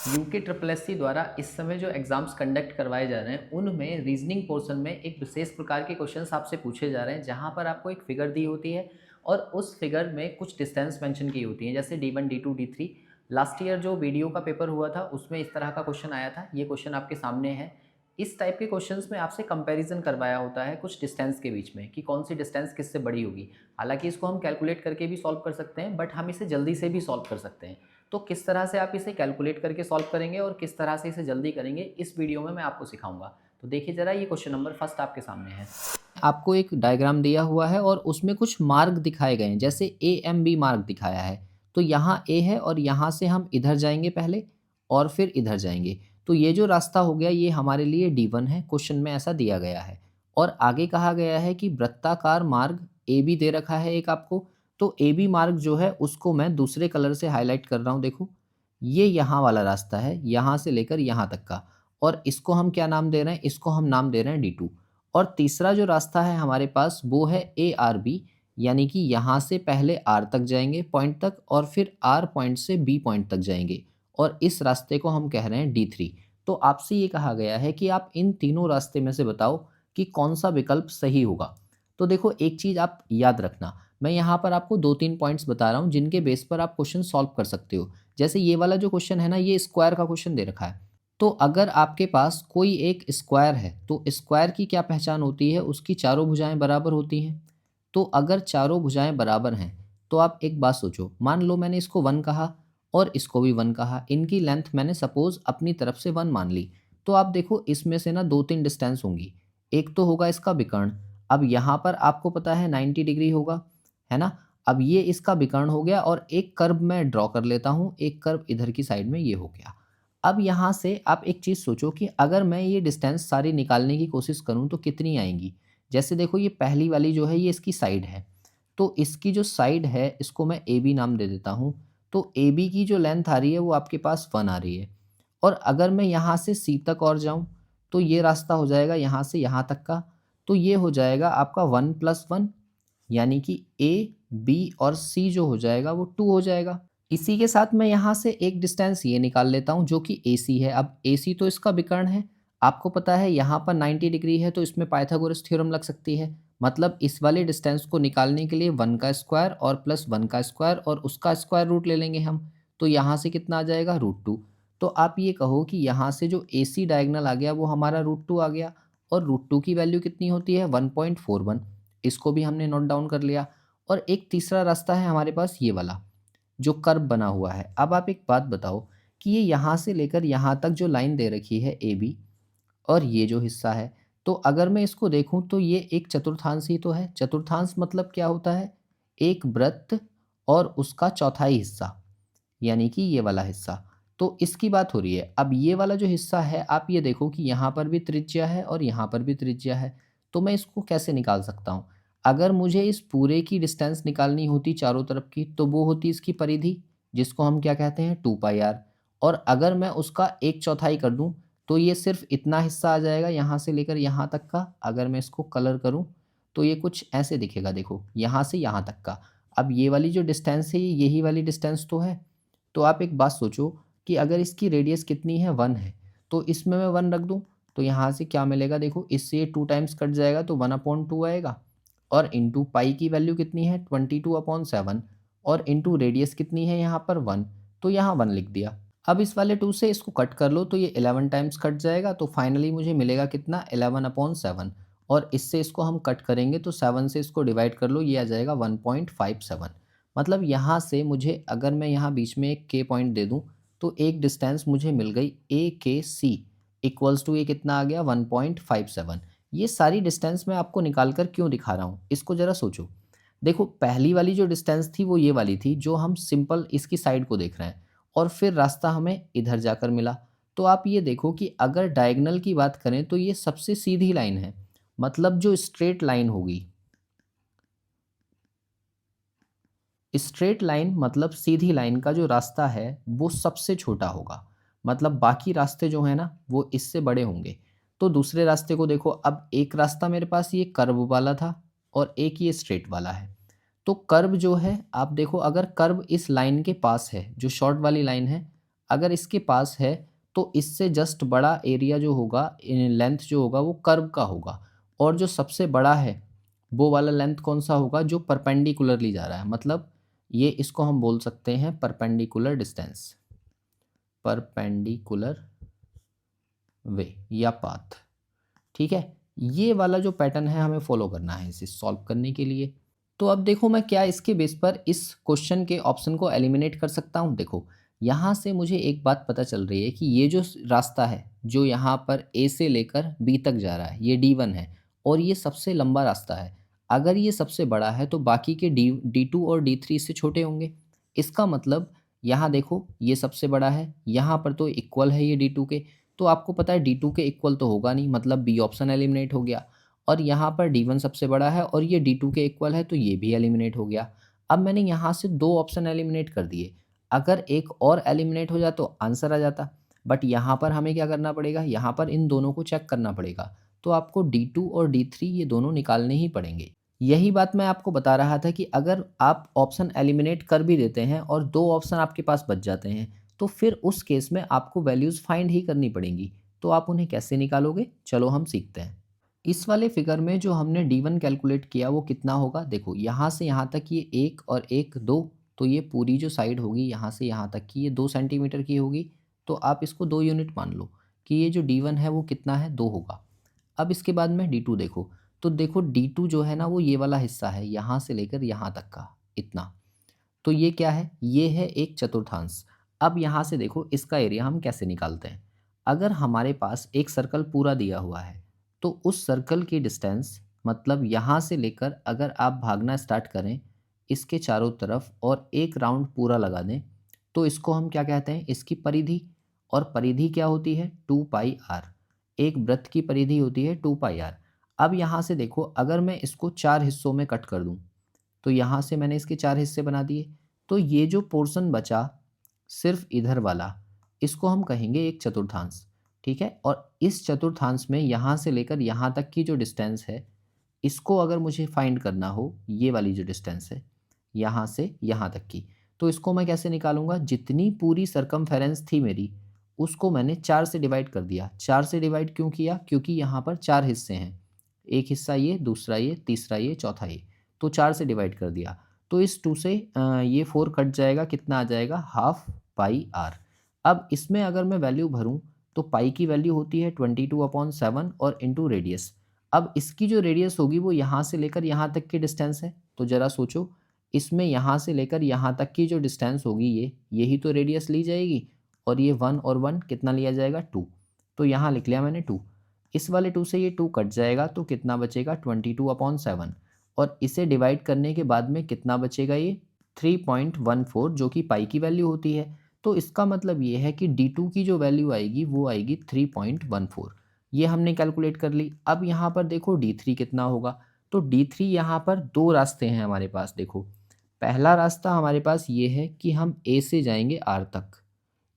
UK triple S C द्वारा इस समय जो एग्ज़ाम्स कंडक्ट करवाए जा रहे हैं उनमें रीजनिंग पोर्शन में एक विशेष प्रकार के क्वेश्चंस आपसे पूछे जा रहे हैं, जहां पर आपको एक फिगर दी होती है और उस फिगर में कुछ डिस्टेंस मेंशन की होती है, जैसे D1 D2 D3। Last year जो वीडियो का पेपर हुआ था उसमें इस तरह का क्वेश्चन आया था, ये क्वेश्चन आपके सामने है। इस टाइप के क्वेश्चंस में आपसे कंपैरिजन करवाया होता है कुछ डिस्टेंस के बीच में कि कौन सी डिस्टेंस किससे बड़ी होगी। हालांकि इसको हम कैलकुलेट करके भी सॉल्व कर सकते हैं, बट हम इसे जल्दी से भी सॉल्व कर सकते हैं। तो किस तरह से आप इसे कैलकुलेट करके सॉल्व करेंगे और किस तरह से इसे जल्दी करेंगे, इस वीडियो में मैं आपको सिखाऊंगा। तो देखिए ज़रा, ये क्वेश्चन नंबर फर्स्ट आपके सामने है। आपको एक डायग्राम दिया हुआ है और उसमें कुछ मार्ग दिखाए गए हैं, जैसे ए एम बी मार्ग दिखाया है। तो यहाँ ए है और यहाँ से हम इधर जाएंगे पहले और फिर इधर जाएंगे। तो ये जो रास्ता हो गया ये हमारे लिए D1 है, क्वेश्चन में ऐसा दिया गया है। और आगे कहा गया है कि वृत्ताकार मार्ग ए बी दे रखा है एक आपको। तो ए बी मार्ग जो है उसको मैं दूसरे कलर से हाईलाइट कर रहा हूँ, देखो। ये यहाँ वाला रास्ता है, यहाँ से लेकर यहाँ तक का। और इसको हम क्या नाम दे रहे हैं, इसको हम नाम दे रहे हैं D2। और तीसरा जो रास्ता है हमारे पास वो है ARB, यानी कि यहाँ से पहले R तक जाएंगे पॉइंट तक और फिर R पॉइंट से B पॉइंट तक जाएंगे। और इस रास्ते को हम कह रहे हैं D3। तो आपसे ये कहा गया है कि आप इन तीनों रास्ते में से बताओ कि कौन सा विकल्प सही होगा। तो देखो, एक चीज़ आप याद रखना, मैं यहाँ पर आपको 2-3 पॉइंट्स बता रहा हूँ जिनके बेस पर आप क्वेश्चन सॉल्व कर सकते हो। जैसे ये वाला जो क्वेश्चन है ना, ये स्क्वायर का क्वेश्चन दे रखा है। तो अगर आपके पास कोई एक स्क्वायर है तो स्क्वायर की क्या पहचान होती है, उसकी चारों भुजाएं बराबर होती हैं। तो अगर चारों भुजाएं बराबर हैं तो आप एक बात सोचो, मान लो मैंने इसको 1 कहा और इसको भी 1 कहा, इनकी लेंथ मैंने सपोज अपनी तरफ से 1 मान ली। तो आप देखो, इसमें से ना 2-3 डिस्टेंस होंगी। एक तो होगा इसका विकर्ण। अब यहाँ पर आपको पता है 90 डिग्री होगा, है ना। अब ये इसका विकर्ण हो गया और एक कर्व मैं ड्रॉ कर लेता हूँ, एक कर्व इधर की साइड में ये हो गया। अब यहाँ से आप एक चीज़ सोचो कि अगर मैं ये डिस्टेंस सारी निकालने की कोशिश करूँ तो कितनी आएंगी। जैसे देखो, ये पहली वाली जो है ये इसकी साइड है। तो इसकी जो साइड है इसको मैं ए बी नाम दे देता हूँ। तो ए बी की जो लेंथ आ रही है वो आपके पास 1 आ रही है। और अगर मैं यहाँ से सी तक और जाऊँ तो ये रास्ता हो जाएगा यहाँ से यहाँ तक का। तो ये हो जाएगा आपका 1+1, यानी कि ए, बी और सी जो हो जाएगा वो 2 हो जाएगा। इसी के साथ मैं यहाँ से एक डिस्टेंस ये निकाल लेता हूँ जो कि AC है। अब AC तो इसका विकर्ण है। आपको पता है यहाँ पर 90 डिग्री है तो इसमें पाइथागोरस थ्योरम लग सकती है। मतलब इस वाले डिस्टेंस को निकालने के लिए 1 का स्क्वायर और प्लस 1 का स्क्वायर और उसका स्क्वायर रूट ले लेंगे हम। तो यहाँ से कितना आ जाएगा, √2। तो आप ये कहो कि यहाँ से जो AC डायगोनल आ गया वो हमारा √2 आ गया। और √2 की वैल्यू कितनी होती है, 1.41। इसको भी हमने नोट डाउन कर लिया। और एक तीसरा रास्ता है हमारे पास ये वाला जो कर्व बना हुआ है। अब आप एक बात बताओ कि ये यहाँ से लेकर यहाँ तक जो लाइन दे रखी है ए बी और ये जो हिस्सा है, तो अगर मैं इसको देखूँ तो ये एक चतुर्थांश ही तो है। चतुर्थांश मतलब क्या होता है, एक वृत्त और उसका चौथाई हिस्सा, यानी कि ये वाला हिस्सा। तो इसकी बात हो रही है। अब ये वाला जो हिस्सा है आप ये देखो कि यहाँ पर भी त्रिज्या है और यहाँ पर भी त्रिज्या है। तो मैं इसको कैसे निकाल सकता हूँ? अगर मुझे इस पूरे की डिस्टेंस निकालनी होती चारों तरफ की तो वो होती इसकी परिधि, जिसको हम क्या कहते हैं, 2πr। और अगर मैं उसका 1/4 कर दूँ तो ये सिर्फ इतना हिस्सा आ जाएगा यहाँ से लेकर यहाँ तक का। अगर मैं इसको कलर करूँ तो ये कुछ ऐसे दिखेगा, देखो यहाँ से यहाँ तक का। अब ये वाली जो डिस्टेंस है यही वाली डिस्टेंस तो है। तो आप एक बात सोचो कि अगर इसकी रेडियस कितनी है, 1 है, तो इसमें मैं 1 रख दूँ तो यहाँ से क्या मिलेगा, देखो इससे ये 2 टाइम्स कट जाएगा तो 1/2 आएगा। और इंटू पाई की वैल्यू कितनी है, 22/7। और इंटू रेडियस कितनी है यहाँ पर 1, तो यहाँ 1 लिख दिया। अब इस वाले 2 से इसको कट कर लो तो ये 11 टाइम्स कट जाएगा तो फाइनली मुझे मिलेगा कितना, 11/7। और इससे इसको हम कट करेंगे तो 7 से इसको डिवाइड कर लो, ये आ जाएगा 1.57। मतलब यहाँ से मुझे, अगर मैं यहाँ बीच में एक के पॉइंट दे दूँ तो एक डिस्टेंस मुझे मिल गई AKC इक्वल्स टू ये कितना आ गया, 1.57। ये सारी डिस्टेंस मैं आपको निकाल कर क्यों दिखा रहा हूँ, इसको ज़रा सोचो। देखो, पहली वाली जो डिस्टेंस थी वो ये वाली थी जो हम सिंपल इसकी साइड को देख रहे हैं और फिर रास्ता हमें इधर जाकर मिला। तो आप ये देखो कि अगर डायगोनल की बात करें तो ये सबसे सीधी लाइन है। मतलब जो स्ट्रेट लाइन होगी, स्ट्रेट लाइन मतलब सीधी लाइन का जो रास्ता है वो सबसे छोटा होगा। मतलब बाकी रास्ते जो है ना वो इससे बड़े होंगे। तो दूसरे रास्ते को देखो, अब एक रास्ता मेरे पास ये कर्व वाला था और एक ये स्ट्रेट वाला है। तो कर्व जो है, आप देखो अगर कर्व इस लाइन के पास है जो शॉर्ट वाली लाइन है, अगर इसके पास है तो इससे जस्ट बड़ा एरिया जो होगा, लेंथ जो होगा वो कर्व का होगा, और जो सबसे बड़ा है वो वाला लेंथ कौन सा होगा, जो परपेंडिकुलरली जा रहा है। मतलब ये इसको हम बोल सकते हैं परपेंडिकुलर डिस्टेंस, परपेंडिकुलर वे या पाथ। ठीक है, ये वाला जो पैटर्न है हमें फॉलो करना है इसे सॉल्व करने के लिए। तो अब देखो मैं क्या इसके बेस पर इस क्वेश्चन के ऑप्शन को एलिमिनेट कर सकता हूँ। देखो यहाँ से मुझे एक बात पता चल रही है कि ये जो रास्ता है जो यहाँ पर ए से लेकर बी तक जा रहा है, ये D1 है और ये सबसे लंबा रास्ता है। अगर ये सबसे बड़ा है तो बाकी के D2 और D3 इससे छोटे होंगे। इसका मतलब यहाँ देखो ये सबसे बड़ा है, यहाँ पर तो इक्वल है ये D2 के, तो आपको पता है D2 के इक्वल तो होगा नहीं, मतलब बी ऑप्शन एलिमिनेट हो गया। और यहाँ पर D1 सबसे बड़ा है और ये D2 के इक्वल है, तो ये भी एलिमिनेट हो गया। अब मैंने यहाँ से 2 ऑप्शन एलिमिनेट कर दिए। अगर एक और एलिमिनेट हो जाता तो आंसर आ जाता, बट यहाँ पर हमें क्या करना पड़ेगा, यहाँ पर इन दोनों को चेक करना पड़ेगा। तो आपको D2 और D3 ये दोनों निकालने ही पड़ेंगे। यही बात मैं आपको बता रहा था कि अगर आप ऑप्शन एलिमिनेट कर भी देते हैं और 2 ऑप्शन आपके पास बच जाते हैं, तो फिर उस केस में आपको वैल्यूज़ फाइंड ही करनी पड़ेंगी। तो आप उन्हें कैसे निकालोगे, चलो हम सीखते हैं। इस वाले फिगर में जो हमने D1 कैलकुलेट किया वो कितना होगा, देखो यहाँ से यहाँ तक ये 1 और 1 2, तो ये पूरी जो साइड होगी यहाँ से यहाँ तक की ये 2 सेंटीमीटर की होगी। तो आप इसको 2 यूनिट मान लो कि ये जो D1 है वो कितना है, 2 होगा। अब इसके बाद में D2 देखो, तो देखो D2 जो है ना वो ये वाला हिस्सा है, यहाँ से लेकर यहाँ तक का इतना। तो ये क्या है, ये है एक चतुर्थांश। अब यहाँ से देखो इसका एरिया हम कैसे निकालते हैं। अगर हमारे पास एक सर्कल पूरा दिया हुआ है तो उस सर्कल की डिस्टेंस, मतलब यहाँ से लेकर अगर आप भागना स्टार्ट करें इसके चारों तरफ और एक राउंड पूरा लगा दें, तो इसको हम क्या कहते हैं, इसकी परिधि। और परिधि क्या होती है, 2πr। एक वृत्त की परिधि होती है 2πr। अब यहाँ से देखो अगर मैं इसको 4 हिस्सों में कट कर दूँ, तो यहाँ से मैंने इसके 4 हिस्से बना दिए, तो ये जो पोर्शन बचा सिर्फ इधर वाला, इसको हम कहेंगे एक चतुर्थांश। ठीक है, और इस चतुर्थांश में यहाँ से लेकर यहाँ तक की जो डिस्टेंस है, इसको अगर मुझे फाइंड करना हो, ये वाली जो डिस्टेंस है यहाँ से यहाँ तक की, तो इसको मैं कैसे निकालूंगा, जितनी पूरी सरकमफेरेंस थी मेरी उसको मैंने 4 से डिवाइड कर दिया। 4 से डिवाइड क्यों किया, क्योंकि यहाँ पर 4 हिस्से हैं, एक हिस्सा ये, दूसरा ये, तीसरा ये, चौथा ये, तो 4 से डिवाइड कर दिया। तो इस 2 से ये 4 कट जाएगा, कितना आ जाएगा, हाफ पाई आर। अब इसमें अगर मैं वैल्यू भरूं तो पाई की वैल्यू होती है 22/7 और इंटू रेडियस। अब इसकी जो रेडियस होगी वो यहाँ से लेकर यहाँ तक की डिस्टेंस है, तो ज़रा सोचो इसमें यहाँ से लेकर यहाँ तक की जो डिस्टेंस होगी ये, यही तो रेडियस ली जाएगी, और ये 1 और 1 कितना लिया जाएगा, 2। तो यहाँ लिख लिया मैंने 2। इस वाले 2 से ये 2 कट जाएगा, तो कितना बचेगा, 22/7। और इसे डिवाइड करने के बाद में कितना बचेगा, ये 3.14, जो कि पाई की वैल्यू होती है। तो इसका मतलब ये है कि D2 की जो वैल्यू आएगी वो आएगी 3.14। ये हमने कैलकुलेट कर ली। अब यहाँ पर देखो D3 कितना होगा, तो D3 यहाँ पर 2 रास्ते हैं हमारे पास। देखो पहला रास्ता हमारे पास ये है कि हम A से जाएंगे R तक,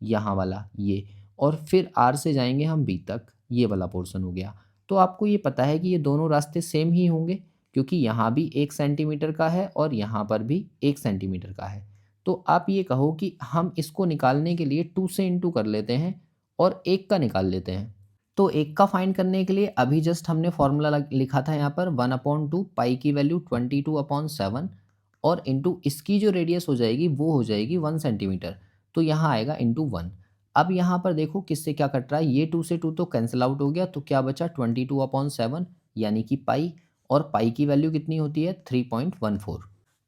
यहाँ वाला ये, और फिर R से जाएंगे हम B तक, ये वाला पोर्शन हो गया। तो आपको ये पता है कि ये दोनों रास्ते सेम ही होंगे, क्योंकि यहाँ भी 1 सेंटीमीटर का है और यहाँ पर भी 1 सेंटीमीटर का है। तो आप ये कहो कि हम इसको निकालने के लिए 2 से इंटू कर लेते हैं और 1 का निकाल लेते हैं। तो 1 का फाइंड करने के लिए अभी जस्ट हमने फॉर्मूला लिखा था यहाँ पर 1/2, पाई की वैल्यू 22/7, और इंटू इसकी जो रेडियस हो जाएगी वो हो जाएगी 1 सेंटीमीटर, तो यहाँ आएगा इंटू 1। अब यहाँ पर देखो किससे क्या कट रहा है, ये 2 से 2 तो कैंसिल आउट हो गया, तो क्या बचा 22/7 यानी कि पाई, और पाई की वैल्यू कितनी होती है, 3.14।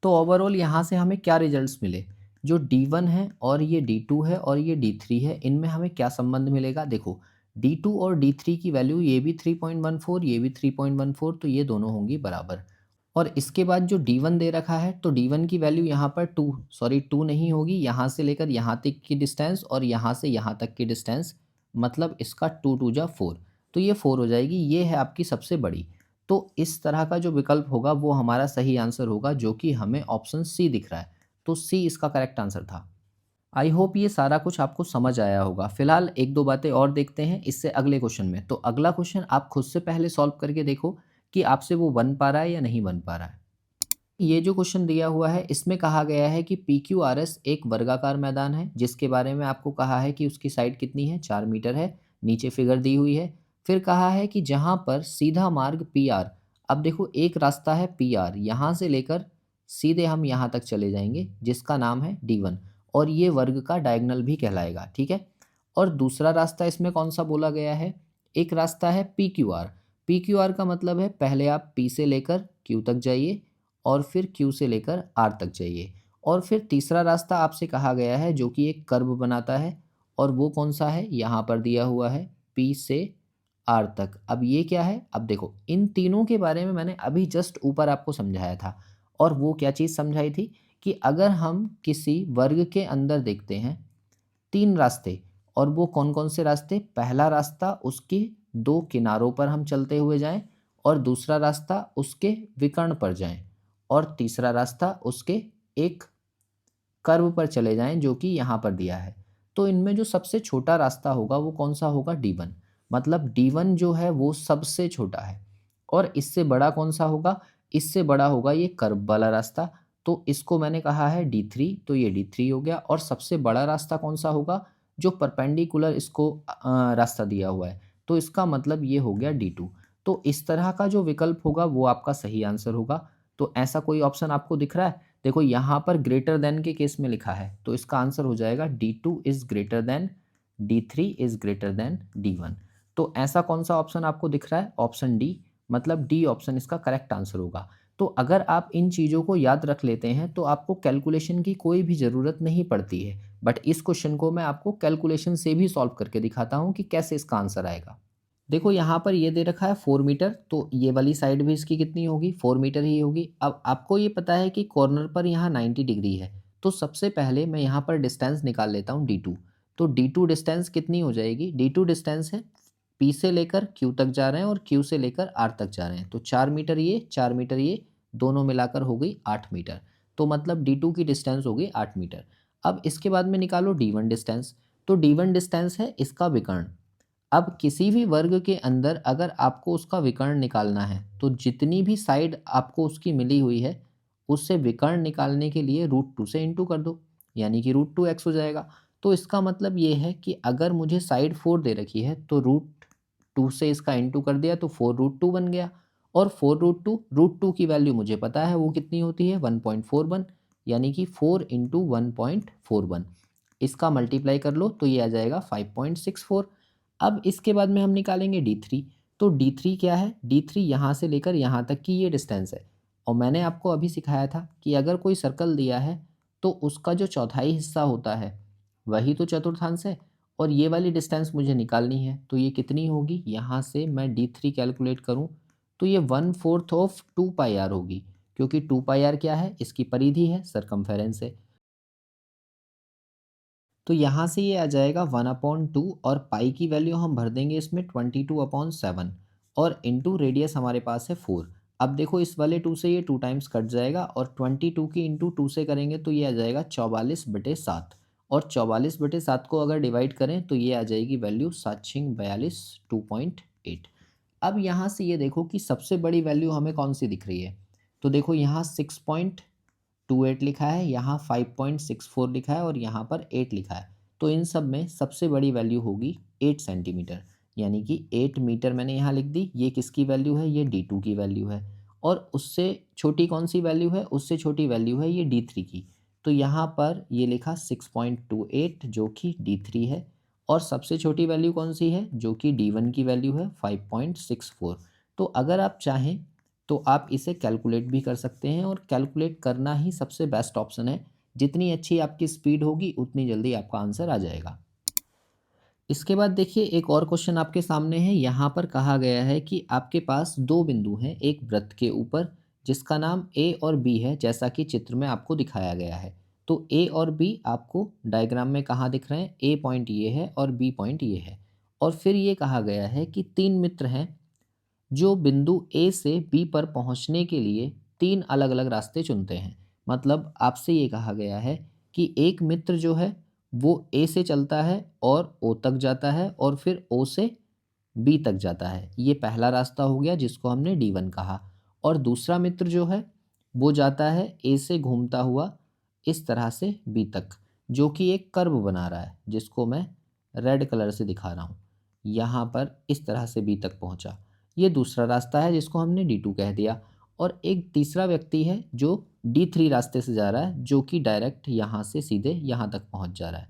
तो ओवरऑल यहाँ से हमें क्या रिजल्ट्स मिले, जो D1 है और ये D2 है और ये D3 है, इनमें हमें क्या संबंध मिलेगा। देखो D2 और D3 की वैल्यू, ये भी 3.14, ये भी 3.14, तो ये दोनों होंगी बराबर। और इसके बाद जो D1 दे रखा है, तो D1 की वैल्यू यहाँ पर 2 नहीं होगी, यहाँ से लेकर यहाँ तक की डिस्टेंस और यहाँ से यहाँ तक की डिस्टेंस, मतलब इसका 2 2 जा 4, तो ये 4 हो जाएगी, ये है आपकी सबसे बड़ी। तो इस तरह का जो विकल्प होगा वो हमारा सही आंसर होगा, जो कि हमें ऑप्शन सी दिख रहा है, तो सी इसका करेक्ट आंसर था। आई होप ये सारा कुछ आपको समझ आया होगा। फिलहाल एक दो बातें और देखते हैं इससे अगले क्वेश्चन में। तो अगला क्वेश्चन आप खुद से पहले सॉल्व करके देखो कि आपसे वो बन पा रहा है या नहीं बन पा रहा है। ये जो क्वेश्चन दिया हुआ है इसमें कहा गया है कि PQRS एक वर्गाकार मैदान है जिसके बारे में आपको कहा है कि उसकी साइड कितनी है, 4 मीटर है। नीचे फिगर दी हुई है। फिर कहा है कि जहाँ पर सीधा मार्ग PR, अब देखो एक रास्ता है PR, यहाँ से लेकर सीधे हम यहाँ तक चले जाएंगे जिसका नाम है D1, और ये वर्ग का डायगोनल भी कहलाएगा, ठीक है। और दूसरा रास्ता इसमें कौन सा बोला गया है, एक रास्ता है PQR। PQR का मतलब है पहले आप P से लेकर Q तक जाइए और फिर Q से लेकर R तक जाइए। और फिर तीसरा रास्ता आपसे कहा गया है जो कि एक कर्व बनाता है, और वो कौन सा है, यहाँ पर दिया हुआ है P से R तक। अब ये क्या है, अब देखो इन तीनों के बारे में मैंने अभी जस्ट ऊपर आपको समझाया था। और वो क्या चीज़ समझाई थी कि अगर हम किसी वर्ग के अंदर देखते हैं 3 रास्ते, और वो कौन-कौन से रास्ते, पहला रास्ता उसके 2 किनारों पर हम चलते हुए जाएँ, और दूसरा रास्ता उसके विकर्ण पर जाएँ, और तीसरा रास्ता उसके एक कर्व पर चले जाएँ जो कि यहाँ पर दिया है। तो इनमें जो सबसे छोटा रास्ता होगा वो कौन-सा होगा, D1। मतलब D1 जो है वो सबसे छोटा है। और इससे बड़ा कौन-सा होगा, इससे बड़ा होगा ये कर्व वाला रास्ता। तो इसको मैंने कहा है D3, तो ये D3 हो गया। और सबसे बड़ा रास्ता कौन-सा होगा, जो परपेंडिकुलर इसको रास्ता दिया हुआ है। तो इसका मतलब ये हो गया D2। तो इस तरह का जो विकल्प होगा वो आपका सही आंसर होगा। तो ऐसा कोई ऑप्शन आपको दिख रहा है? देखो यहाँ पर ग्रेटर देन के केस में लिखा है, तो इसका आंसर हो जाएगा D2 is greater than D3 is greater than D1। तो ऐसा कौन सा ऑप्शन आपको दिख रहा है, ऑप्शन डी, मतलब डी ऑप्शन इसका करेक्ट आंसर होगा। तो अगर आप इन चीज़ों को याद रख लेते हैं तो आपको कैलकुलेशन की कोई भी ज़रूरत नहीं पड़ती है। बट इस क्वेश्चन को मैं आपको कैलकुलेशन से भी सॉल्व करके दिखाता हूँ कि कैसे इसका आंसर आएगा। देखो यहाँ पर ये दे रखा है 4 मीटर, तो ये वाली साइड भी इसकी कितनी होगी, 4 मीटर ही होगी। अब आपको ये पता है कि कॉर्नर पर यहाँ 90 डिग्री है, तो सबसे पहले मैं यहाँ पर डिस्टेंस निकाल लेता हूँ D2। तो D2 डिस्टेंस कितनी हो जाएगी, D2 डिस्टेंस है P से लेकर Q तक जा रहे हैं और Q से लेकर R तक जा रहे हैं, तो 4 मीटर ये, 4 मीटर ये, दोनों मिलाकर हो गई 8 मीटर। तो मतलब D2 की डिस्टेंस हो गई 8 मीटर। अब इसके बाद में निकालो D1 डिस्टेंस। तो D1 डिस्टेंस है इसका विकर्ण। अब किसी भी वर्ग के अंदर अगर आपको उसका विकर्ण निकालना है तो जितनी भी साइड आपको उसकी मिली हुई है उससे विकर्ण निकालने के लिए √2 से इंटू कर दो, यानी कि √2x हो जाएगा। तो इसका मतलब ये है कि अगर मुझे साइड 4 दे रखी है तो √2 से इसका इंटू कर दिया तो 4√2 बन गया। और 4√2 की वैल्यू मुझे पता है वो कितनी होती है, 1.41, यानी कि 4 इंटू 1.41। इसका मल्टीप्लाई कर लो तो ये आ जाएगा 5.64। अब इसके बाद में हम निकालेंगे D3। तो D3 क्या है, D3 यहाँ से लेकर यहाँ तक की ये डिस्टेंस है। और मैंने आपको अभी सिखाया था कि अगर कोई सर्कल दिया है तो उसका जो चौथाई हिस्सा होता है वही तो चतुर्थांश है। और ये वाली डिस्टेंस मुझे निकालनी है, तो ये कितनी होगी, यहाँ से मैं D3 कैलकुलेट करूँ तो ये 1/4 ऑफ 2πr होगी, क्योंकि 2πr क्या है, इसकी परिधि है, सरकमफेरेंस है। तो यहाँ से ये आ जाएगा 1/2, और पाई की वैल्यू हम भर देंगे इसमें 22/7, और इंटू रेडियस हमारे पास है 4। अब देखो इस वाले 2 से ये 2 टाइम्स कट जाएगा, और 22 की इंटू 2 से करेंगे तो ये आ जाएगा 44/7। और 44/7 को अगर डिवाइड करें तो ये आ जाएगी वैल्यू 7×42 2.8। अब यहाँ से ये देखो कि सबसे बड़ी वैल्यू हमें कौन सी दिख रही है। तो देखो यहाँ 6.28 लिखा है, यहाँ 5.64 लिखा है, और यहाँ पर 8 लिखा है। तो इन सब में सबसे बड़ी वैल्यू होगी 8 सेंटीमीटर, यानी कि 8 मीटर मैंने यहाँ लिख दी। ये किसकी वैल्यू है, ये D2 की वैल्यू है। और उससे छोटी कौन सी वैल्यू है, उससे छोटी वैल्यू है ये D3 की। तो यहाँ पर ये लिखा 6.28 जो कि D3 है। और सबसे छोटी वैल्यू कौन सी है, जो कि D1 की वैल्यू है 5.64। तो अगर आप चाहें तो आप इसे कैलकुलेट भी कर सकते हैं, और कैलकुलेट करना ही सबसे बेस्ट ऑप्शन है। जितनी अच्छी आपकी स्पीड होगी उतनी जल्दी आपका आंसर आ जाएगा। इसके बाद देखिए एक और क्वेश्चन आपके सामने है। यहाँ पर कहा गया है कि आपके पास दो बिंदु हैं एक वृत्त के ऊपर, जिसका नाम ए और बी है, जैसा कि चित्र में आपको दिखाया गया है। तो ए और बी आपको डायग्राम में कहाँ दिख रहे हैं, ए पॉइंट ये है और बी पॉइंट ये है। और फिर ये कहा गया है कि तीन मित्र हैं जो बिंदु ए से बी पर पहुंचने के लिए तीन अलग अलग रास्ते चुनते हैं। मतलब आपसे ये कहा गया है कि एक मित्र जो है वो ए से चलता है और ओ तक जाता है, और फिर ओ से बी तक जाता है। ये पहला रास्ता हो गया जिसको हमने D1 कहा। और दूसरा मित्र जो है वो जाता है ए से घूमता हुआ इस तरह से बी तक, जो कि एक कर्व बना रहा है, जिसको मैं रेड कलर से दिखा रहा हूँ। यहाँ पर इस तरह से बी तक पहुँचा। ये दूसरा रास्ता है जिसको हमने D2 कह दिया। और एक तीसरा व्यक्ति है जो D3 रास्ते से जा रहा है, जो कि डायरेक्ट यहाँ से सीधे यहाँ तक पहुँच जा रहा है।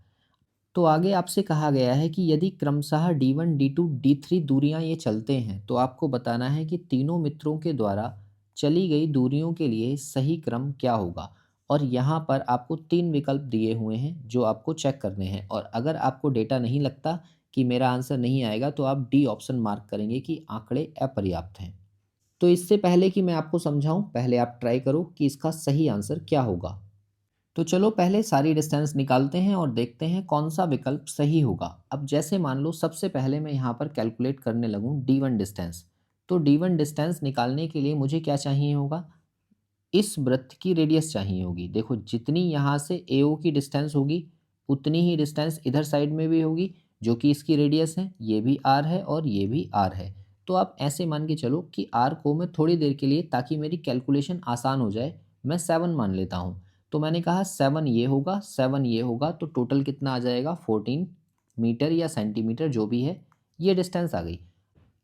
तो आगे आपसे कहा गया है कि यदि क्रमशः D1, D2, D3 दूरियां ये चलते हैं, तो आपको बताना है कि तीनों मित्रों के द्वारा चली गई दूरियों के लिए सही क्रम क्या होगा। और यहाँ पर आपको 3 विकल्प दिए हुए हैं जो आपको चेक करने हैं, और अगर आपको डेटा नहीं लगता कि मेरा आंसर नहीं आएगा, तो आप डी ऑप्शन मार्क करेंगे कि आंकड़े अपर्याप्त हैं। तो इससे पहले कि मैं आपको समझाऊं, पहले आप ट्राई करो कि इसका सही आंसर क्या होगा। तो चलो पहले सारी डिस्टेंस निकालते हैं और देखते हैं कौन सा विकल्प सही होगा। अब जैसे मान लो सबसे पहले मैं यहाँ पर कैलकुलेट करने लगूँ D1 डिस्टेंस। तो D1 डिस्टेंस निकालने के लिए मुझे क्या चाहिए होगा, इस वृत्त की रेडियस चाहिए होगी। देखो जितनी यहाँ से AO की डिस्टेंस होगी, उतनी ही डिस्टेंस इधर साइड में भी होगी, जो कि इसकी रेडियस है। ये भी R है और ये भी R है। तो आप ऐसे मान के चलो कि R को मैं थोड़ी देर के लिए, ताकि मेरी कैलकुलेशन आसान हो जाए, मैं 7 मान लेता हूँ। तो मैंने कहा 7 ये होगा, 7 ये होगा, तो टोटल कितना आ जाएगा, 14 मीटर या सेंटीमीटर जो भी है, ये डिस्टेंस आ गई।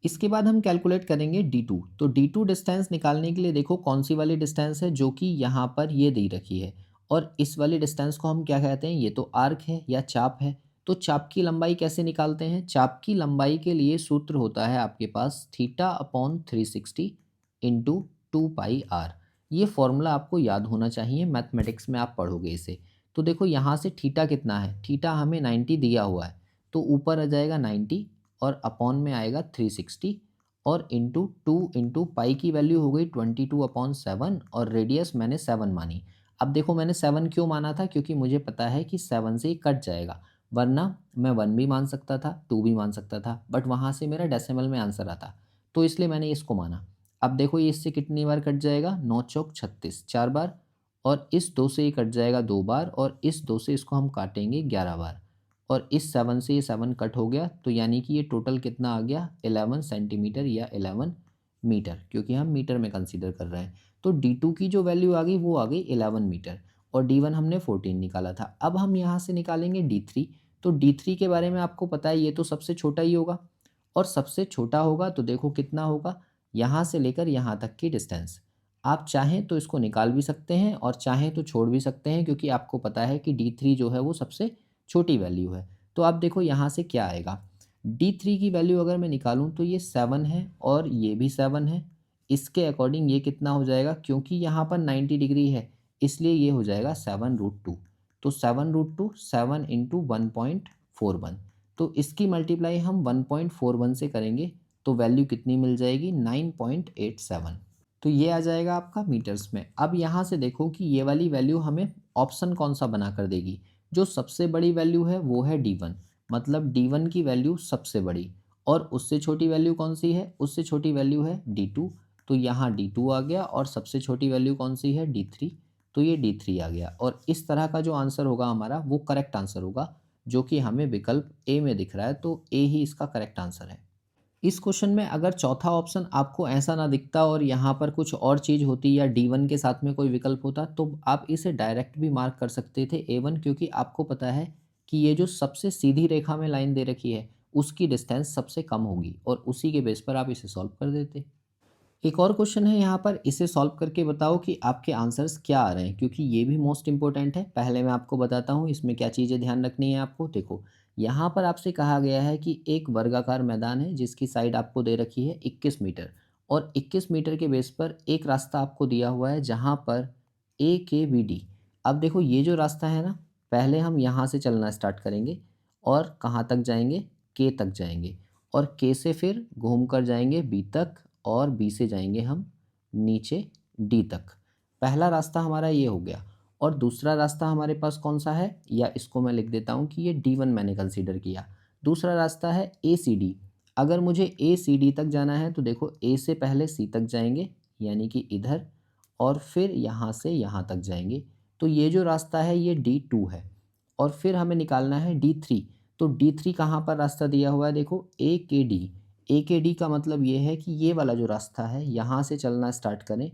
इसके बाद हम कैलकुलेट करेंगे D2। तो D2 डिस्टेंस निकालने के लिए देखो कौन सी वाली डिस्टेंस है, जो कि यहाँ पर ये दे रखी है। और इस वाली डिस्टेंस को हम क्या कहते हैं, ये तो आर्क है या चाप है। तो चाप की लंबाई कैसे निकालते हैं, चाप की लंबाई के लिए सूत्र होता है आपके पास θ/360 इंटू 2πr। ये फॉर्मूला आपको याद होना चाहिए, मैथमेटिक्स में आप पढ़ोगे इसे। तो देखो यहाँ से थीटा कितना है, थीटा हमें 90 दिया हुआ है, तो ऊपर आ जाएगा 90 और अपॉन में आएगा 360 और इंटू 2 इंटू पाई की वैल्यू हो गई 22/7 और रेडियस मैंने 7 मानी। अब देखो मैंने 7 क्यों माना था, क्योंकि मुझे पता है कि 7 से ही कट जाएगा, वरना मैं 1 भी मान सकता था, 2 भी मान सकता था, बट वहाँ से मेरा डेसिमल में आंसर आता, तो इसलिए मैंने इसको माना। अब देखो ये इससे कितनी बार कट जाएगा, 9 चौक 36, 4 बार, और इस 2 से ये कट जाएगा 2 बार, और इस 2 से इसको हम काटेंगे 11 बार, और इस 7 से ये 7 कट हो गया, तो यानी कि ये टोटल कितना आ गया, 11 सेंटीमीटर या 11 मीटर, क्योंकि हम मीटर में कंसीडर कर रहे हैं। तो D2 की जो वैल्यू आ गई वो आ गई 11 मीटर, और D1 हमने 14 निकाला था। अब हम यहाँ से निकालेंगे D3। तो D3 के बारे में आपको पता है, ये तो सबसे छोटा ही होगा, और सबसे छोटा होगा तो देखो कितना होगा, यहाँ से लेकर यहाँ तक की डिस्टेंस। आप चाहें तो इसको निकाल भी सकते हैं और चाहें तो छोड़ भी सकते हैं, क्योंकि आपको पता है कि D3 जो है वो सबसे छोटी वैल्यू है। तो आप देखो यहाँ से क्या आएगा, D3 की वैल्यू अगर मैं निकालूँ तो ये 7 है और ये भी 7 है। इसके अकॉर्डिंग ये कितना हो जाएगा, क्योंकि यहाँ पर 90 डिग्री है, इसलिए ये हो जाएगा 7√2। तो 7√2 7 इंटू 1.41, तो इसकी मल्टीप्लाई हम 1.41 से करेंगे, तो वैल्यू कितनी मिल जाएगी, 9.87। तो ये आ जाएगा आपका मीटर्स में। अब यहाँ से देखो कि ये वाली वैल्यू हमें ऑप्शन कौन सा बना कर देगी, जो सबसे बड़ी वैल्यू है वो है D1, मतलब D1 की वैल्यू सबसे बड़ी, और उससे छोटी वैल्यू कौन सी है, उससे छोटी वैल्यू है D2। तो यहाँ D2 आ गया, और सबसे छोटी वैल्यू कौन सी है, D3, तो ये D3 आ गया। और इस तरह का जो आंसर होगा हमारा वो करेक्ट आंसर होगा, जो कि हमें विकल्प ए में दिख रहा है, तो ए ही इसका करेक्ट आंसर है। इस क्वेश्चन में अगर चौथा ऑप्शन आपको ऐसा ना दिखता और यहाँ पर कुछ और चीज़ होती या D1 के साथ में कोई विकल्प होता, तो आप इसे डायरेक्ट भी मार्क कर सकते थे A1, क्योंकि आपको पता है कि ये जो सबसे सीधी रेखा में लाइन दे रखी है उसकी डिस्टेंस सबसे कम होगी, और उसी के बेस पर आप इसे सॉल्व कर देते। एक और क्वेश्चन है यहाँ पर, इसे सॉल्व करके बताओ कि आपके आंसर्स क्या आ रहे हैं, क्योंकि ये भी मोस्ट इंपॉर्टेंट है। पहले मैं आपको बताता हूँ इसमें क्या चीज़ें ध्यान रखनी है आपको। देखो यहाँ पर आपसे कहा गया है कि एक वर्गाकार मैदान है जिसकी साइड आपको दे रखी है 21 मीटर, और 21 मीटर के बेस पर एक रास्ता आपको दिया हुआ है जहाँ पर AKBD। अब देखो ये जो रास्ता है ना, पहले हम यहाँ से चलना स्टार्ट करेंगे और कहाँ तक जाएंगे, K तक जाएंगे, और K से फिर घूम कर जाएंगे B तक, और B से जाएंगे हम नीचे D तक। पहला रास्ता हमारा ये हो गया। और दूसरा रास्ता हमारे पास कौन सा है, या इसको मैं लिख देता हूँ कि ये D1 मैंने कंसीडर किया। दूसरा रास्ता है ACD। अगर मुझे ACD तक जाना है तो देखो A से पहले C तक जाएंगे, यानी कि इधर, और फिर यहाँ से यहाँ तक जाएंगे। तो ये जो रास्ता है ये D2 है, और फिर हमें निकालना है D3। तो D3 कहाँ पर रास्ता दिया हुआ है, देखो AKD। AKD का मतलब ये है कि ये वाला जो रास्ता है यहाँ से चलना स्टार्ट करें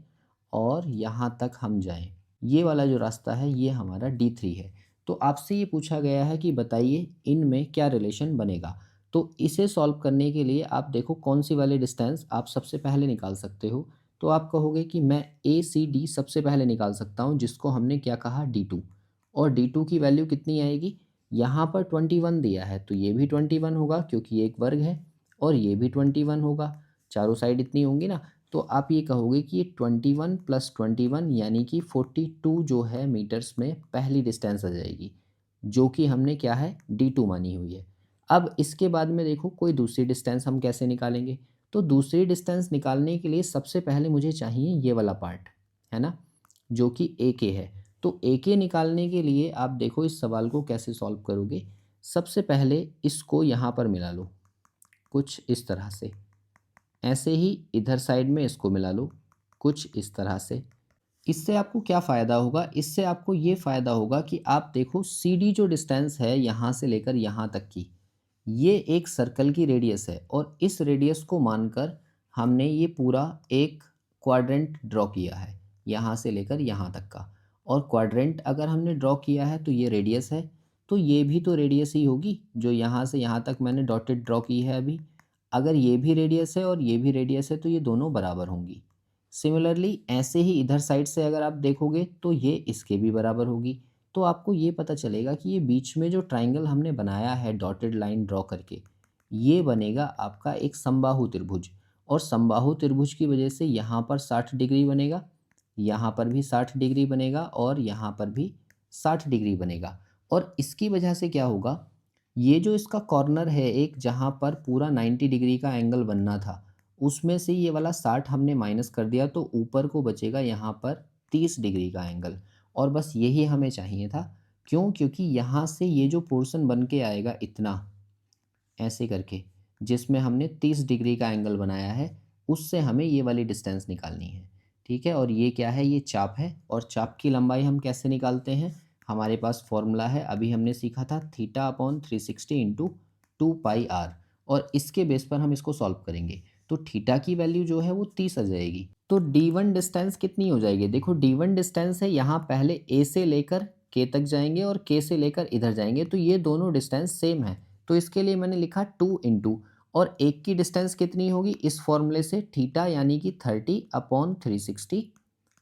और यहाँ तक हम जाएं। ये वाला जो रास्ता है ये हमारा D3 है। तो आपसे ये पूछा गया है कि बताइए इनमें क्या रिलेशन बनेगा। तो इसे सॉल्व करने के लिए आप देखो कौन सी वाली डिस्टेंस आप सबसे पहले निकाल सकते हो। तो आप कहोगे कि मैं ACD सबसे पहले निकाल सकता हूँ, जिसको हमने क्या कहा D2। और D2 की वैल्यू कितनी आएगी, यहाँ पर 21 दिया है तो ये भी 21 होगा क्योंकि ये एक वर्ग है, और ये भी 21 होगा, चारों साइड इतनी होंगी ना। तो आप ये कहोगे कि ये 21 + 21 यानी कि 42 जो है मीटर्स में पहली डिस्टेंस आ जाएगी, जो कि हमने क्या है D2 मानी हुई है। अब इसके बाद में देखो कोई दूसरी डिस्टेंस हम कैसे निकालेंगे। तो दूसरी डिस्टेंस निकालने के लिए सबसे पहले मुझे चाहिए ये वाला पार्ट, है ना, जो कि AK है। तो AK निकालने के लिए आप देखो इस सवाल को कैसे सॉल्व करोगे। सबसे पहले इसको यहाँ पर मिला लो कुछ इस तरह से, ऐसे ही इधर साइड में इसको मिला लो कुछ इस तरह से। इससे आपको क्या फ़ायदा होगा, इससे आपको ये फ़ायदा होगा कि आप देखो CD जो डिस्टेंस है यहाँ से लेकर यहाँ तक की, ये एक सर्कल की रेडियस है, और इस रेडियस को मानकर हमने ये पूरा एक क्वाड्रेंट ड्रॉ किया है यहाँ से लेकर यहाँ तक का। और क्वाड्रेंट अगर हमने ड्रॉ किया है तो ये रेडियस है, तो ये भी तो रेडियस ही होगी जो यहाँ से यहाँ तक मैंने डॉटेड ड्रॉ की है अभी। अगर ये भी रेडियस है और ये भी रेडियस है तो ये दोनों बराबर होंगी। सिमिलरली ऐसे ही इधर साइड से अगर आप देखोगे तो ये इसके भी बराबर होगी। तो आपको ये पता चलेगा कि ये बीच में जो ट्राइंगल हमने बनाया है डॉटेड लाइन ड्रॉ करके, ये बनेगा आपका एक समबाहु त्रिभुज। और समबाहु त्रिभुज की वजह से यहाँ पर 60 डिग्री बनेगा, यहाँ पर भी 60 डिग्री बनेगा, और यहाँ पर भी 60 डिग्री बनेगा। और इसकी वजह से क्या होगा, ये जो इसका कॉर्नर है एक जहाँ पर पूरा 90 डिग्री का एंगल बनना था, उसमें से ये वाला 60 हमने माइनस कर दिया, तो ऊपर को बचेगा यहाँ पर 30 डिग्री का एंगल। और बस यही हमें चाहिए था। क्यों, क्योंकि यहाँ से ये जो पोर्शन बन के आएगा इतना ऐसे करके, जिसमें हमने 30 डिग्री का एंगल बनाया है, उससे हमें ये वाली डिस्टेंस निकालनी है। ठीक है, और ये क्या है, ये चाप है। और चाप की लंबाई हम कैसे निकालते हैं, हमारे पास फॉर्मूला है, अभी हमने सीखा था θ/360 × 2πr। और इसके बेस पर हम इसको सॉल्व करेंगे। तो थीटा की वैल्यू जो है वो 30 आ जाएगी। तो D1 डिस्टेंस कितनी हो जाएगी, देखो D1 डिस्टेंस है, यहाँ पहले A से लेकर K तक जाएंगे और K से लेकर इधर जाएंगे, तो ये दोनों डिस्टेंस सेम है। तो इसके लिए मैंने लिखा 2 × और एक की डिस्टेंस कितनी होगी इस फॉर्मूले से, थीटा यानी कि 30/360,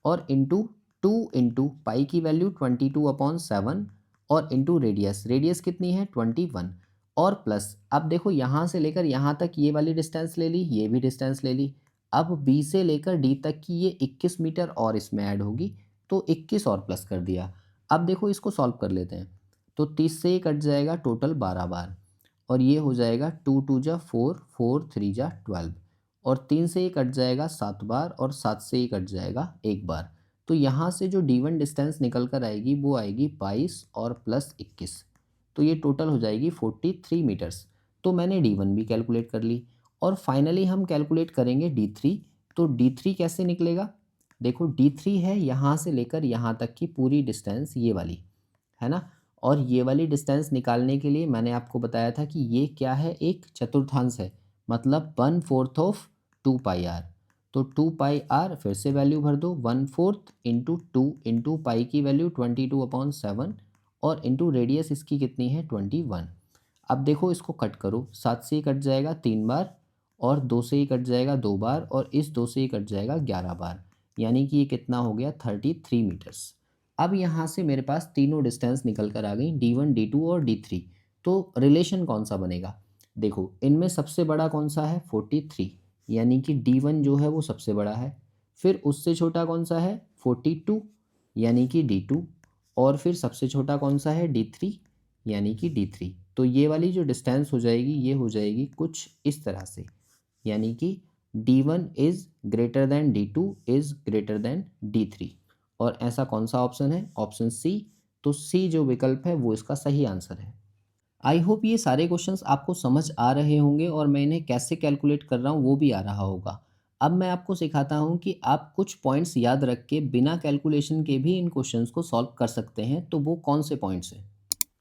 और इंटू 2 × पाई की वैल्यू 22/7, और इंटू रेडियस, रेडियस कितनी है 21, और प्लस अब देखो यहाँ से लेकर यहाँ तक ये वाली डिस्टेंस ले ली, ये भी डिस्टेंस ले ली। अब B से लेकर D तक की ये 21 मीटर और इसमें ऐड होगी, तो 21 और प्लस कर दिया। अब देखो इसको सॉल्व कर लेते हैं। तो 30 से ये कट जाएगा टोटल 12 बार, और ये हो जाएगा 2 2 जा 4, 4 3 जा 12, और 3 से ये कट जाएगा 7 बार, और 7 से ये कट जाएगा 1 बार। तो यहाँ से जो D1 डिस्टेंस निकल कर आएगी वो आएगी 22 और प्लस 21, तो ये टोटल हो जाएगी 43 मीटर्स। तो मैंने D1 भी कैलकुलेट कर ली, और फाइनली हम कैलकुलेट करेंगे D3। तो D3 कैसे निकलेगा, देखो D3 है यहाँ से लेकर यहाँ तक की पूरी डिस्टेंस ये वाली, है ना। और ये वाली डिस्टेंस निकालने के लिए मैंने आपको बताया था कि ये क्या है, एक चतुर्थांश है, मतलब 1/4 ऑफ 2πr। तो 2πr फिर से वैल्यू भर दो, 1/4 × 2 × पाई की वैल्यू 22/7, और इंटू रेडियस इसकी कितनी है 21। अब देखो इसको कट करो, 7 से ही कट जाएगा 3 बार, और 2 से ही कट जाएगा 2 बार, और इस 2 से ही कट जाएगा 11 बार, यानी कि ये कितना हो गया 33 मीटर्स। अब यहाँ से मेरे पास तीनों डिस्टेंस निकल कर आ गई, D1 D2 और D3। तो रिलेशन कौन सा बनेगा, देखो इनमें सबसे बड़ा कौन सा है 43, यानी कि D1 जो है वो सबसे बड़ा है। फिर उससे छोटा कौन सा है 42, यानी कि D2, और फिर सबसे छोटा कौन सा है D3, यानी कि D3। तो ये वाली जो डिस्टेंस हो जाएगी ये हो जाएगी कुछ इस तरह से, यानी कि D1 is greater than D2 is greater than D3। और ऐसा कौन सा ऑप्शन है, ऑप्शन सी। तो सी जो विकल्प है वो इसका सही आंसर है। आई होप ये सारे क्वेश्चंस आपको समझ आ रहे होंगे, और मैं इन्हें कैसे कैलकुलेट कर रहा हूँ वो भी आ रहा होगा। अब मैं आपको सिखाता हूँ कि आप कुछ पॉइंट्स याद रख के बिना कैलकुलेशन के भी इन क्वेश्चंस को सॉल्व कर सकते हैं। तो वो कौन से पॉइंट्स हैं,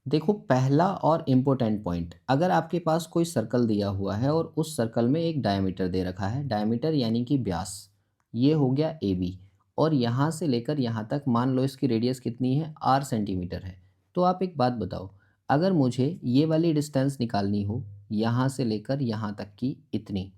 देखो पहला और इम्पोर्टेंट पॉइंट, अगर आपके पास कोई सर्कल दिया हुआ है और उस सर्कल में एक डायमीटर दे रखा है, डायमीटर यानी कि व्यास, ये हो गया AB, और यहाँ से लेकर यहाँ तक मान लो इसकी रेडियस कितनी है, r सेंटीमीटर है। तो आप एक बात बताओ, अगर मुझे ये वाली डिस्टेंस निकालनी हो यहाँ से लेकर यहाँ तक की इतनी,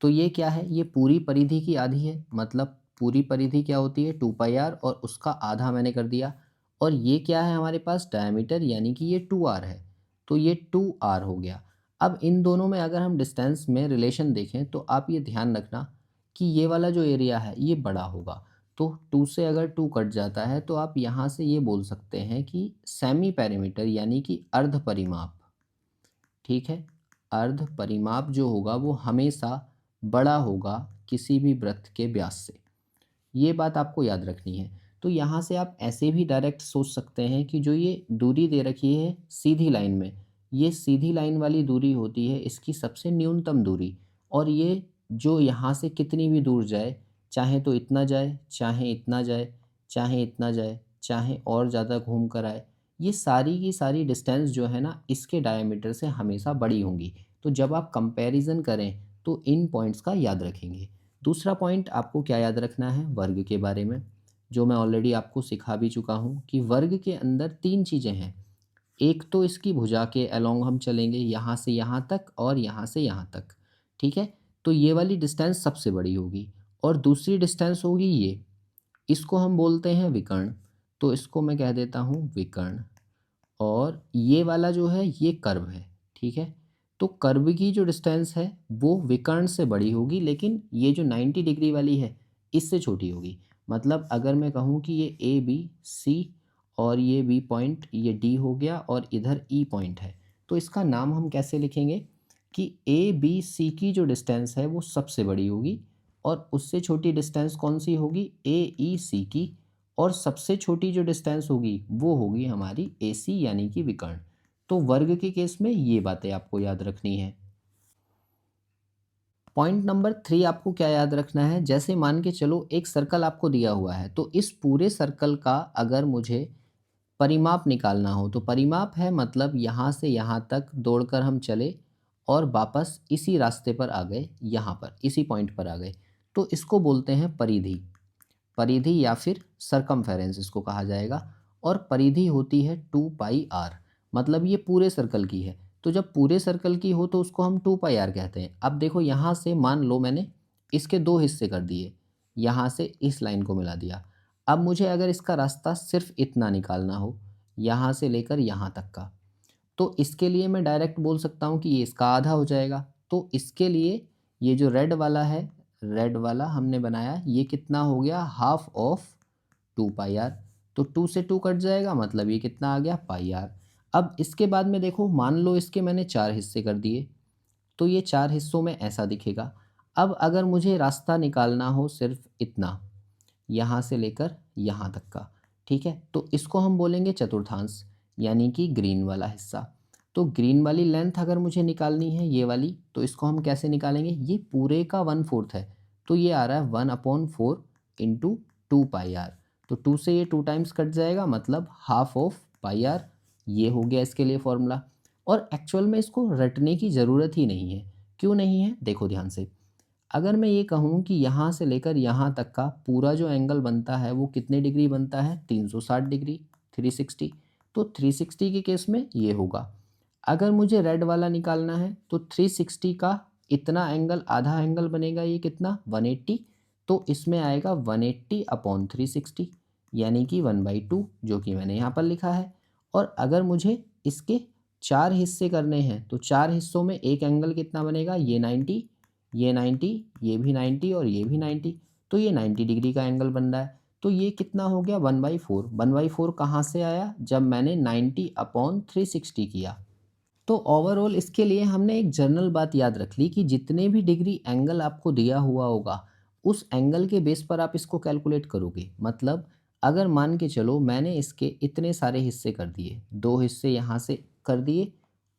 तो ये क्या है, ये पूरी परिधि की आधी है। मतलब पूरी परिधि क्या होती है, 2πr, और उसका आधा मैंने कर दिया। और ये क्या है हमारे पास, डायमीटर, यानी कि ये 2r है, तो ये 2r हो गया। अब इन दोनों में अगर हम डिस्टेंस में रिलेशन देखें तो आप ये ध्यान रखना कि ये वाला जो एरिया है ये बड़ा होगा। तो 2 से अगर 2 कट जाता है तो आप यहाँ से ये बोल सकते हैं कि सेमी पेरीमीटर, यानी कि अर्ध परिमाप, ठीक है, अर्ध परिमाप जो होगा वो हमेशा बड़ा होगा किसी भी वृत्त के व्यास से। ये बात आपको याद रखनी है। तो यहाँ से आप ऐसे भी डायरेक्ट सोच सकते हैं कि जो ये दूरी दे रखी है सीधी लाइन में, ये सीधी लाइन वाली दूरी होती है इसकी सबसे न्यूनतम दूरी। और ये जो यहाँ से कितनी भी दूर जाए, चाहे तो इतना जाए, चाहे इतना जाए, चाहे इतना जाए, चाहे और ज़्यादा घूम कर आए, ये सारी की सारी डिस्टेंस जो है ना इसके डायमीटर से हमेशा बड़ी होंगी। तो जब आप कंपैरिजन करें तो इन पॉइंट्स का याद रखेंगे। दूसरा पॉइंट आपको क्या याद रखना है, वर्ग के बारे में, जो मैं ऑलरेडी आपको सिखा भी चुका हूँ कि वर्ग के अंदर 3 चीज़ें हैं। एक तो इसकी भुजा के अलोंग हम चलेंगे यहाँ से यहाँ तक और यहाँ से यहाँ तक, ठीक है। तो ये वाली डिस्टेंस सबसे बड़ी होगी। और दूसरी डिस्टेंस होगी ये, इसको हम बोलते हैं विकर्ण। तो इसको मैं कह देता हूँ विकर्ण। और ये वाला जो है ये कर्व है, ठीक है। तो कर्व की जो डिस्टेंस है वो विकर्ण से बड़ी होगी, लेकिन ये जो 90 डिग्री वाली है इससे छोटी होगी। मतलब अगर मैं कहूँ कि ये ए बी सी और ये बी पॉइंट, ये डी हो गया और इधर ई पॉइंट है, तो इसका नाम हम कैसे लिखेंगे कि ए बी सी की जो डिस्टेंस है वो सबसे बड़ी होगी, और उससे छोटी डिस्टेंस कौन सी होगी, ए ई सी की, और सबसे छोटी जो डिस्टेंस होगी वो होगी हमारी ए सी, यानी कि विकर्ण। तो वर्ग के केस में ये बातें आपको याद रखनी है। पॉइंट नंबर 3 आपको क्या याद रखना है, जैसे मान के चलो एक सर्कल आपको दिया हुआ है, तो इस पूरे सर्कल का अगर मुझे परिमाप निकालना हो, तो परिमाप है मतलब यहाँ से यहाँ तक दौड़कर हम चले और वापस इसी रास्ते पर आ गए, यहाँ पर इसी पॉइंट पर आ गए, तो इसको बोलते हैं परिधि। परिधि या फिर सरकमफेरेंस इसको कहा जाएगा। और परिधि होती है 2πr, मतलब ये पूरे सर्कल की है। तो जब पूरे सर्कल की हो तो उसको हम 2πr कहते हैं। अब देखो यहाँ से मान लो मैंने इसके 2 हिस्से कर दिए, यहाँ से इस लाइन को मिला दिया। अब मुझे अगर इसका रास्ता सिर्फ इतना निकालना हो, यहाँ से लेकर यहाँ तक का, तो इसके लिए मैं डायरेक्ट बोल सकता हूँ कि ये इसका आधा हो जाएगा। तो इसके लिए ये जो रेड वाला है, रेड वाला हमने बनाया, ये कितना हो गया, हाफ ऑफ 2πr। तो 2 से 2 कट जाएगा, मतलब ये कितना आ गया, πr। अब इसके बाद में देखो, मान लो इसके मैंने 4 हिस्से कर दिए, तो ये 4 हिस्सों में ऐसा दिखेगा। अब अगर मुझे रास्ता निकालना हो सिर्फ इतना, यहाँ से लेकर यहाँ तक का, ठीक है, तो इसको हम बोलेंगे चतुर्थांश, यानी कि ग्रीन वाला हिस्सा। तो ग्रीन वाली लेंथ अगर मुझे निकालनी है ये वाली, तो इसको हम कैसे निकालेंगे, ये पूरे का 1/4 है, तो ये आ रहा है 1/4 इंटू 2πr। तो 2 से ये 2 टाइम्स कट जाएगा, मतलब हाफ ऑफ πr। ये हो गया इसके लिए फॉर्मूला। और एक्चुअल में इसको रटने की ज़रूरत ही नहीं है। क्यों नहीं है, देखो ध्यान से। अगर मैं ये कहूँ कि यहाँ से लेकर यहाँ तक का पूरा जो एंगल बनता है वो कितने डिग्री बनता है, 360 डिग्री, 360। तो 360 के केस में ये होगा। अगर मुझे रेड वाला निकालना है तो 360 का इतना एंगल, आधा एंगल बनेगा, ये कितना, 180। तो इसमें आएगा 180/360, यानी कि 1/2, जो कि मैंने यहाँ पर लिखा है। और अगर मुझे इसके 4 हिस्से करने हैं तो 4 हिस्सों में एक एंगल कितना बनेगा, ये 90, ये 90, ये भी 90 और ये भी 90। तो ये 90 डिग्री का एंगल बन रहा है। तो ये कितना हो गया, 1/4। 1/4 कहाँ से आया, जब मैंने 90/360 किया। तो ओवरऑल इसके लिए हमने एक जनरल बात याद रख ली कि जितने भी डिग्री एंगल आपको दिया हुआ होगा, उस एंगल के बेस पर आप इसको कैलकुलेट करोगे। मतलब अगर मान के चलो मैंने इसके इतने सारे हिस्से कर दिए, 2 हिस्से यहाँ से कर दिए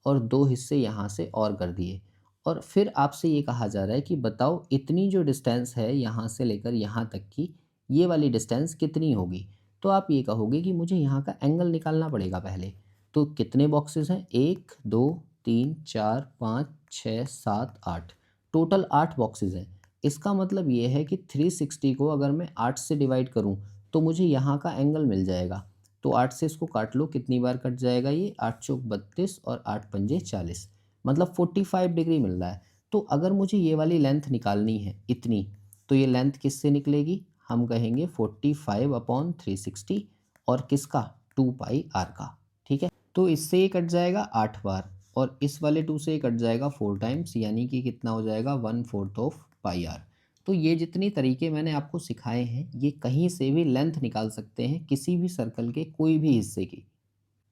और 2 हिस्से यहाँ से और कर दिए, और फिर आपसे ये कहा जा रहा है कि बताओ इतनी जो डिस्टेंस है यहाँ से लेकर यहाँ तक की, ये वाली डिस्टेंस कितनी होगी। तो आप ये कहोगे कि मुझे यहाँ का एंगल निकालना पड़ेगा पहले। तो कितने बॉक्सेस हैं, 1 2 3 4 5 6 7 8, टोटल 8 बॉक्सेस हैं। इसका मतलब ये है कि 360 को अगर मैं 8 से डिवाइड करूँ तो मुझे यहाँ का एंगल मिल जाएगा। तो 8 से इसको काट लो, कितनी बार कट जाएगा ये, 8 चौक 32 और 8 पंजे 40, मतलब 45 डिग्री मिल रहा है। तो अगर मुझे ये वाली लेंथ निकालनी है इतनी, तो ये लेंथ किससे निकलेगी, हम कहेंगे 45/360 और किसका, 2 पाई आर का। ठीक है, तो इससे ये कट जाएगा 8 बार और इस वाले 2 से ये कट जाएगा 4 टाइम्स, यानी कि कितना हो जाएगा 1/4 ऑफ पाई आर। तो ये जितनी तरीके मैंने आपको सिखाए हैं, ये कहीं से भी लेंथ निकाल सकते हैं किसी भी सर्कल के कोई भी हिस्से की।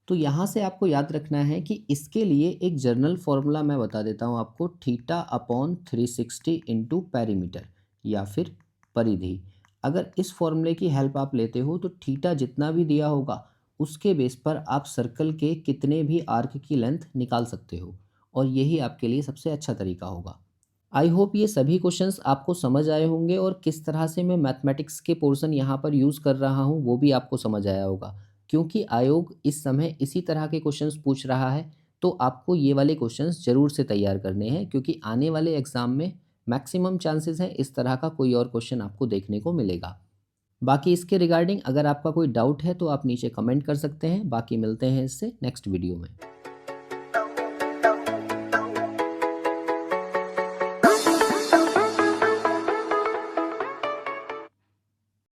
तो यहाँ से आपको याद रखना है कि इसके लिए एक जनरल फॉर्मूला मैं बता देता हूँ आपको, θ/360 इंटू पेरीमीटर या फिर परिधि। अगर इस फॉर्मूले की हेल्प आप लेते हो तो थीटा जितना भी दिया होगा उसके बेस पर आप सर्कल के कितने भी आर्क की लेंथ निकाल सकते हो और यही आपके लिए सबसे अच्छा तरीका होगा। आई होप ये सभी क्वेश्चंस आपको समझ आए होंगे और किस तरह से मैं मैथमेटिक्स के पोर्शन यहाँ पर यूज़ कर रहा हूँ वो भी आपको समझ आया होगा। क्योंकि आयोग इस समय इसी तरह के क्वेश्चंस पूछ रहा है, तो आपको ये वाले क्वेश्चंस ज़रूर से तैयार करने हैं, क्योंकि आने वाले एग्ज़ाम में मैक्सिमम चांसेस हैं इस तरह का कोई और क्वेश्चन आपको देखने को मिलेगा। बाकी इसके रिगार्डिंग अगर आपका कोई डाउट है तो आप नीचे कमेंट कर सकते हैं। बाकी मिलते हैं इससे नेक्स्ट वीडियो में।